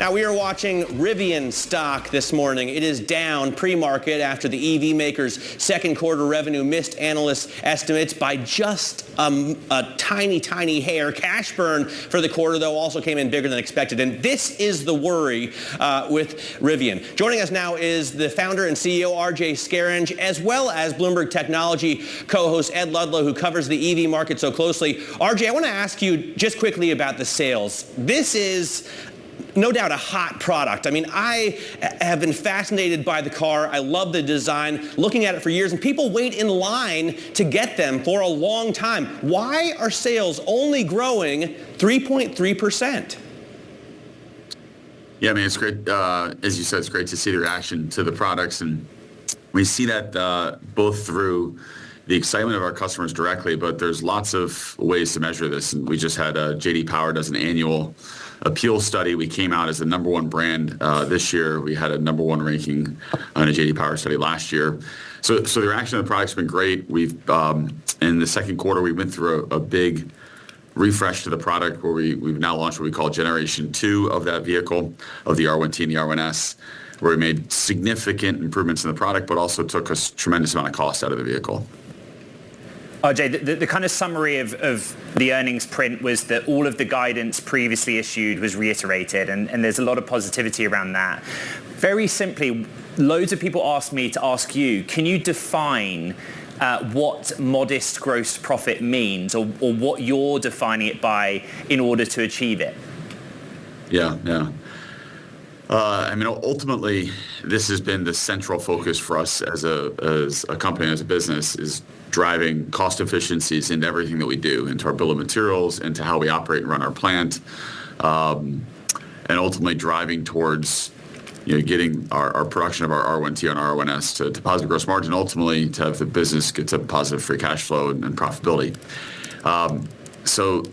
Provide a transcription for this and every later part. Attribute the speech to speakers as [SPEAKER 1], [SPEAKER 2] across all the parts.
[SPEAKER 1] Now, we are watching Rivian stock this morning. It is down pre-market after the EV maker's second quarter revenue missed analyst estimates by just a tiny hair. Cash burn for the quarter, though, also came in bigger than expected. And this is the worry with Rivian. Joining us now is the founder and CEO RJ Scaringe, as well as Bloomberg Technology co-host Ed Ludlow, who covers the EV market so closely. RJ, I want to ask you just quickly about the sales. This is no doubt a hot product. I mean, I have been fascinated by the car. I love the design, looking at it for years, and people wait in line to get them for a long time. Why are sales only growing 3.3%?
[SPEAKER 2] Yeah, I mean, it's great. As you said, it's great to see the reaction to the products. And we see that both through the excitement of our customers directly, but there's lots of ways to measure this. And we just had J.D. Power does an annual appeal study. We came out as the number one brand this year. We had a number one ranking on a J.D. Power study last year. So the reaction to the product's been great. We've in the second quarter, we went through a big refresh to the product where we've now launched what we call Generation 2 of that vehicle, of the R1T and the R1S, where we made significant improvements in the product, but also took a tremendous amount of cost out of the vehicle.
[SPEAKER 3] RJ, the kind of summary of the earnings print was that all of the guidance previously issued was reiterated, and there's a lot of positivity around that. Very simply, loads of people asked me to ask you, can you define what modest gross profit means, or what you're defining it by in order to achieve it?
[SPEAKER 2] Yeah. I mean, ultimately, this has been the central focus for us as a company, as a business, is driving cost efficiencies into everything that we do, into our bill of materials, into how we operate and run our plant, and ultimately driving towards getting our production of our R1T and R1S to positive gross margin, ultimately to have the business get to positive free cash flow and profitability. So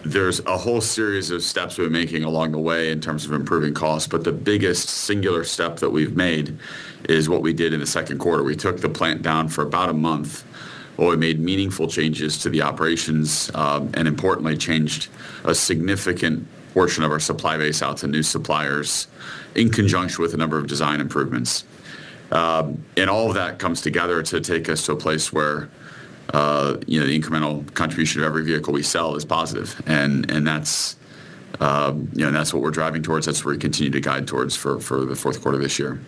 [SPEAKER 2] there's a whole series of steps we're making along the way in terms of improving costs, but the biggest singular step that we've made is what we did in the second quarter. We took the plant down for about a month. Well, we made meaningful changes to the operations, and importantly changed a significant portion of our supply base out to new suppliers in conjunction with a number of design improvements. And all of that comes together to take us to a place where the incremental contribution of every vehicle we sell is positive, and that's that's what we're driving towards. That's what we continue to guide towards for the fourth quarter this year.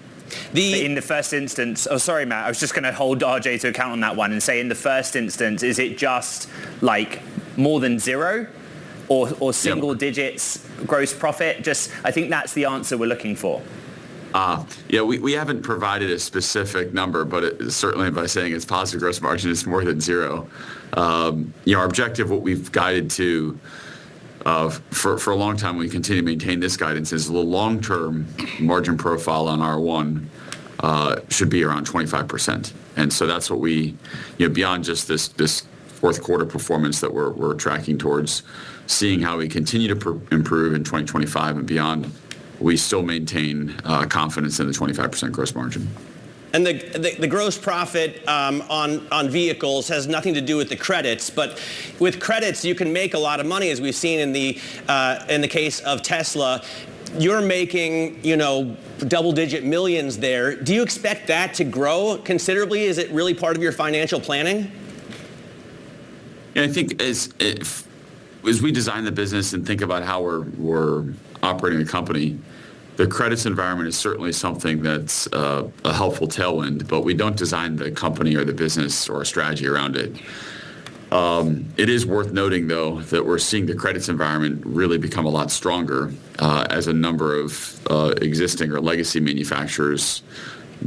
[SPEAKER 3] In the first instance, sorry, Matt, I was just going to hold RJ to account on that one and say, in the first instance, is it just like more than zero, or single digits gross profit? I think that's the answer we're looking for.
[SPEAKER 2] We haven't provided a specific number, but certainly by saying it's positive gross margin, it's more than zero. Our objective, what we've guided to for a long time, we continue to maintain this guidance, is the long-term margin profile on R1 should be around 25%. And so that's what we, beyond just this fourth quarter performance that we're tracking towards, seeing how we continue to improve in 2025 and beyond, we still maintain confidence in the 25% gross margin.
[SPEAKER 1] And the gross profit on vehicles has nothing to do with the credits, but with credits you can make a lot of money, as we've seen in the case of Tesla. You're making double-digit millions there. Do you expect that to grow considerably? Is it really part of your financial planning?
[SPEAKER 2] Yeah, I think as we design the business and think about how we're operating the company, the credits environment is certainly something that's a helpful tailwind, but we don't design the company or the business or a strategy around it. It is worth noting, though, that we're seeing the credits environment really become a lot stronger as a number of existing or legacy manufacturers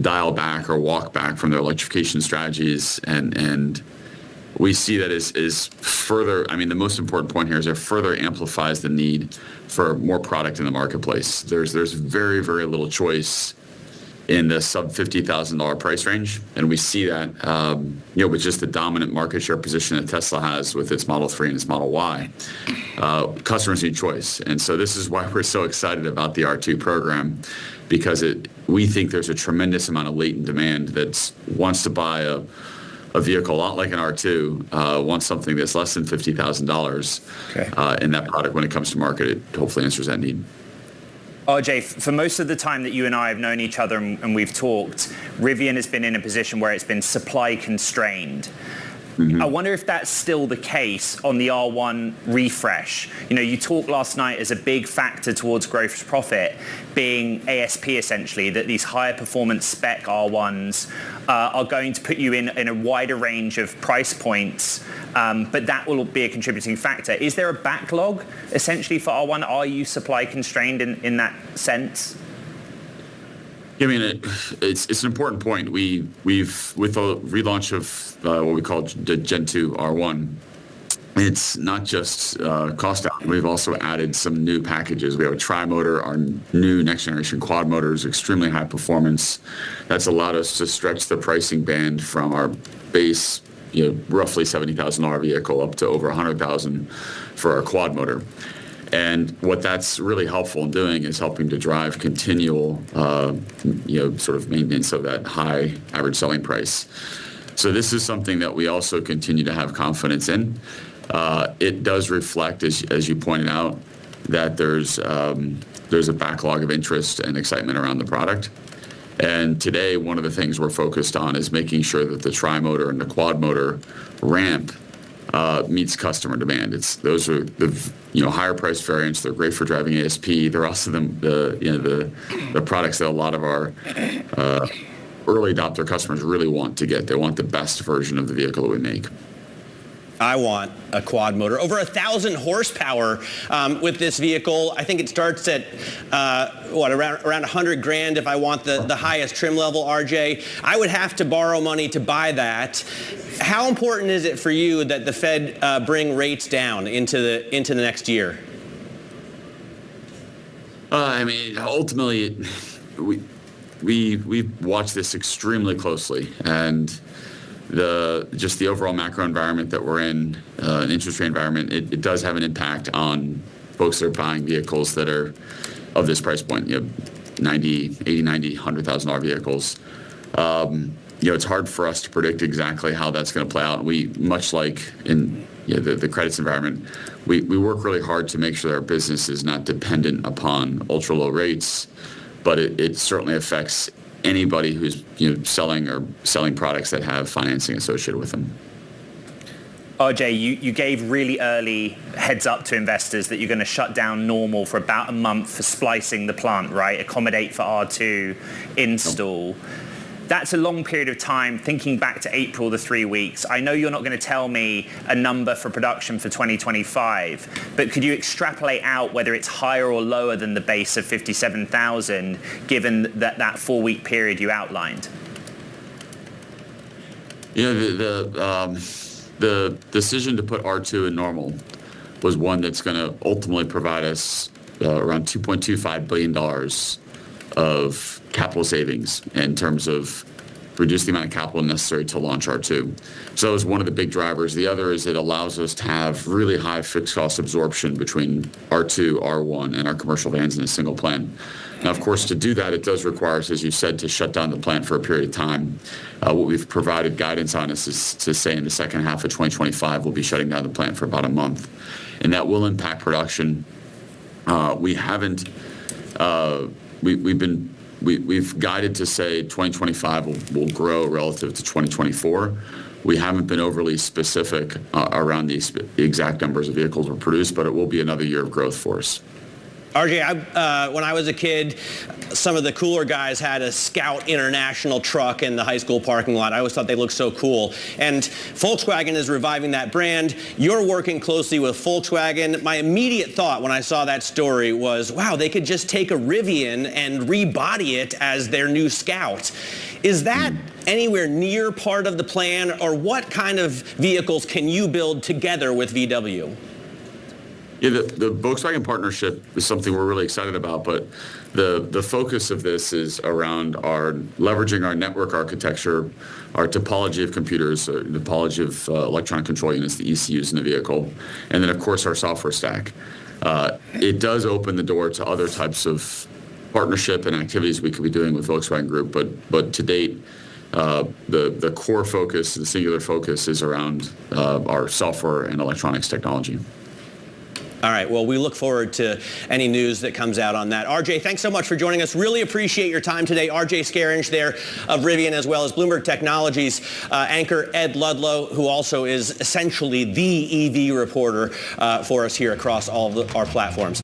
[SPEAKER 2] dial back or walk back from their electrification strategies, and we see that as further, I mean, the most important point here is it further amplifies the need for more product in the marketplace. There's very, very little choice in the sub $50,000 price range, and we see that with just the dominant market share position that Tesla has with its Model 3 and its Model Y. Customers need choice, and so this is why we're so excited about the R2 program, because we think there's a tremendous amount of latent demand that wants to buy a vehicle a lot like an R2, wants something that's less than $50,000. Okay. And that product, when it comes to market, it hopefully answers that need.
[SPEAKER 3] RJ, for most of the time that you and I have known each other and we've talked, Rivian has been in a position where it's been supply constrained. I wonder if that's still the case on the R1 refresh. You talked last night as a big factor towards gross profit being ASP essentially, that these higher performance spec R1s are going to put you in a wider range of price points, but that will be a contributing factor. Is there a backlog essentially for R1? Are you supply constrained in that sense?
[SPEAKER 2] I mean, it's an important point. We've with the relaunch of what we call the Gen 2 R1, it's not just cost out. We've also added some new packages. We have a tri-motor, our new next generation quad motor is extremely high performance. That's allowed us to stretch the pricing band from our base, roughly $70,000 vehicle up to over $100,000 for our quad motor. And what that's really helpful in doing is helping to drive continual, sort of maintenance of that high average selling price. So this is something that we also continue to have confidence in. It does reflect, as you pointed out, that there's a backlog of interest and excitement around the product. And today, one of the things we're focused on is making sure that the tri-motor and the quad motor ramp meets customer demand. Those are the higher price variants. They're great for driving ASP. They're also the products that a lot of our early adopter customers really want to get. They want the best version of the vehicle that we make.
[SPEAKER 1] I want a quad motor. Over 1,000 horsepower with this vehicle. I think it starts at around 100 grand if I want the highest trim level, RJ. I would have to borrow money to buy that. How important is it for you that the Fed bring rates down into the next year?
[SPEAKER 2] I mean, ultimately, we watch this extremely closely, and the overall macro environment that we're in, an interest rate environment, it does have an impact on folks that are buying vehicles that are of this price point, $100,000 vehicles. It's hard for us to predict exactly how that's going to play out. We, much like in the credits environment, we work really hard to make sure that our business is not dependent upon ultra low rates, but it certainly affects anybody who's selling products that have financing associated with them.
[SPEAKER 3] RJ, you gave really early heads up to investors that you're going to shut down normal for about a month for splicing the plant, right? Accommodate for R2 install. That's a long period of time, thinking back to April, the 3 weeks. I know you're not going to tell me a number for production for 2025, but could you extrapolate out whether it's higher or lower than the base of 57,000, given that 4-week period you outlined?
[SPEAKER 2] The decision to put R2 in normal was one that's going to ultimately provide us around $2.25 billion of capital savings in terms of reduce the amount of capital necessary to launch R2. So that was one of the big drivers. The other is it allows us to have really high fixed cost absorption between R2, R1, and our commercial vans in a single plant. Now, of course, to do that, it does require us, as you said, to shut down the plant for a period of time. What we've provided guidance on is to say in the second half of 2025, we'll be shutting down the plant for about a month. And that will impact production. We've guided to say 2025 will grow relative to 2024. We haven't been overly specific around the exact numbers of vehicles we'll produce, but it will be another year of growth for us.
[SPEAKER 1] RJ, when I was a kid, some of the cooler guys had a Scout International truck in the high school parking lot. I always thought they looked so cool. And Volkswagen is reviving that brand. You're working closely with Volkswagen. My immediate thought when I saw that story was, wow, they could just take a Rivian and rebody it as their new Scout. Is that anywhere near part of the plan, or what kind of vehicles can you build together with VW?
[SPEAKER 2] Yeah, the Volkswagen Partnership is something we're really excited about, but the focus of this is around leveraging our network architecture, our topology of computers, topology of electronic control units, the ECUs in the vehicle, and then, of course, our software stack. It does open the door to other types of partnership and activities we could be doing with Volkswagen Group, but to date, the core focus, the singular focus is around our software and electronics technology.
[SPEAKER 1] All right. Well, we look forward to any news that comes out on that. RJ, thanks so much for joining us. Really appreciate your time today. RJ Scaringe there of Rivian, as well as Bloomberg Technologies anchor Ed Ludlow, who also is essentially the EV reporter for us here across all of our platforms.